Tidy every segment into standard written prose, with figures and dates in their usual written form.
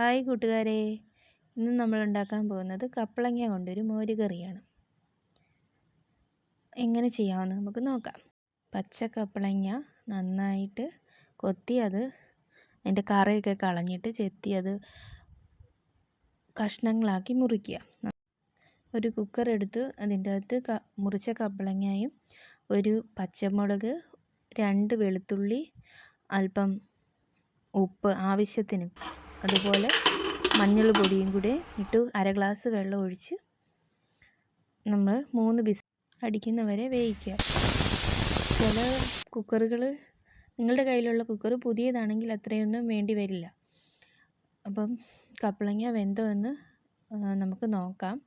Hi കൂട്ടുകാരെ, ഇന്ന് നമ്മൾ ഉണ്ടാക്കാൻ പോകുന്നത് കപ്പളങ്ങ കൊണ്ടൊരു മോര് കറിയാണ്. എങ്ങനെ ചെയ്യാമെന്ന് നമുക്ക് നോക്കാം. പച്ച കപ്പളങ്ങ നന്നായിട്ട് കൊത്തി അതിൻ്റെ കറയൊക്കെ കളഞ്ഞിട്ട് ചെത്തി കഷ്ണങ്ങളാക്കി മുറിക്കുക. ഒരു കുക്കർ എടുത്ത് അതിൻ്റെ അകത്ത് മുറിച്ച കപ്പളങ്ങയും ഒരു പച്ചമുളക്, 2 വെളുത്തുള്ളി, അല്പം ഉപ്പ് ആവശ്യത്തിന്, അതുപോലെ മഞ്ഞൾ പൊടിയും കൂടെ ഇട്ട് 1/2 ഗ്ലാസ് വെള്ളം ഒഴിച്ച് നമ്മൾ 3 വിസിൽ അടിക്കുന്നവരെ വേവിക്കുക. ചില കുക്കറുകൾ, നിങ്ങളുടെ കയ്യിലുള്ള കുക്കർ പുതിയതാണെങ്കിൽ അത്രയൊന്നും വേണ്ടി വരില്ല. അപ്പം കപ്പളങ്ങ വെന്തോ എന്ന് നമുക്ക് നോക്കാം.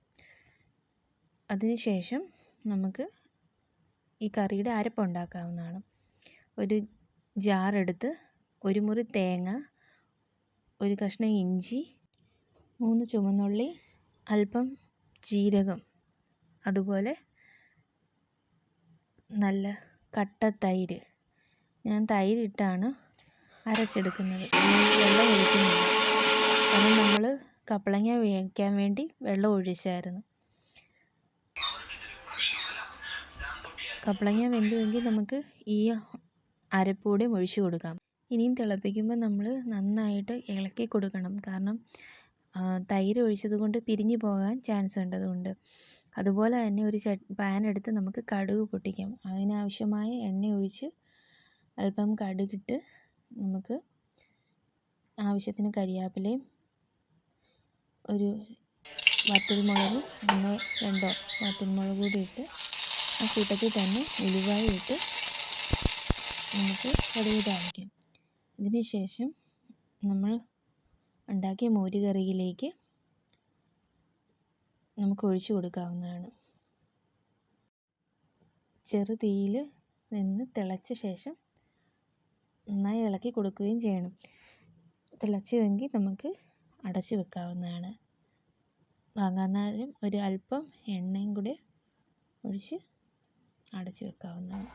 അതിനുശേഷം നമുക്ക് ഈ കറിയുടെ അരപ്പുണ്ടാക്കാവുന്നതാണ്. ഒരു ജാറെടുത്ത് 1 മുറി തേങ്ങ, 1 കഷ്ണം ഇഞ്ചി, 3 ചുവന്നുള്ളി, അല്പം ജീരകം, അതുപോലെ നല്ല കട്ട തൈര്. ഞാൻ തൈരിട്ടാണ് അരച്ചെടുക്കുന്നത്, വെള്ളം ഒഴിക്കുന്നില്ല. അത് നമ്മൾ കപ്പളങ്ങ വേവിക്കാൻ വേണ്ടി വെള്ളം ഒഴിച്ചായിരുന്നു. കപ്പളങ്ങ വെന്തുവെങ്കിൽ നമുക്ക് ഈ അരപ്പൂടെ ഒഴിച്ചു കൊടുക്കാം. ഇനിയും തിളപ്പിക്കുമ്പോൾ നമ്മൾ നന്നായിട്ട് ഇളക്കി കൊടുക്കണം. കാരണം തൈര് ഒഴിച്ചത് കൊണ്ട് പിരിഞ്ഞു പോകാൻ ചാൻസ് ഉണ്ട്. അതുപോലെ തന്നെ ഒരു പാൻ എടുത്ത് നമുക്ക് കടുക് പൊട്ടിക്കാം. അതിനാവശ്യമായ എണ്ണ ഒഴിച്ച് അല്പം കടുകിട്ട് നമുക്ക് ആവശ്യത്തിന് കരിവേപ്പിലയും ഒരു വറ്റൽമുളക് 1-2 വറ്റൽമുളക് കൂടി ഇട്ട് ആ കൂട്ടത്തിൽ തന്നെ ഉലുവായി ഇട്ട് നമുക്ക് കടുക് താളിക്കാം. ഇതിനുശേഷം നമ്മൾ ഉണ്ടാക്കിയ മോര് കറിയിലേക്ക് നമുക്ക് ഒഴിച്ചു കൊടുക്കാവുന്നതാണ്. ചെറു തീയിൽ നിന്ന് തിളച്ച ശേഷം നന്നായി ഇളക്കി കൊടുക്കുകയും ചെയ്യണം. തിളച്ചുവെങ്കിൽ നമുക്ക് അടച്ചു വെക്കാവുന്നതാണ്. വാങ്ങാൻ ഒരു അല്പം എണ്ണയും കൂടെ ഒഴിച്ച് അടച്ചു വെക്കാവുന്നതാണ്.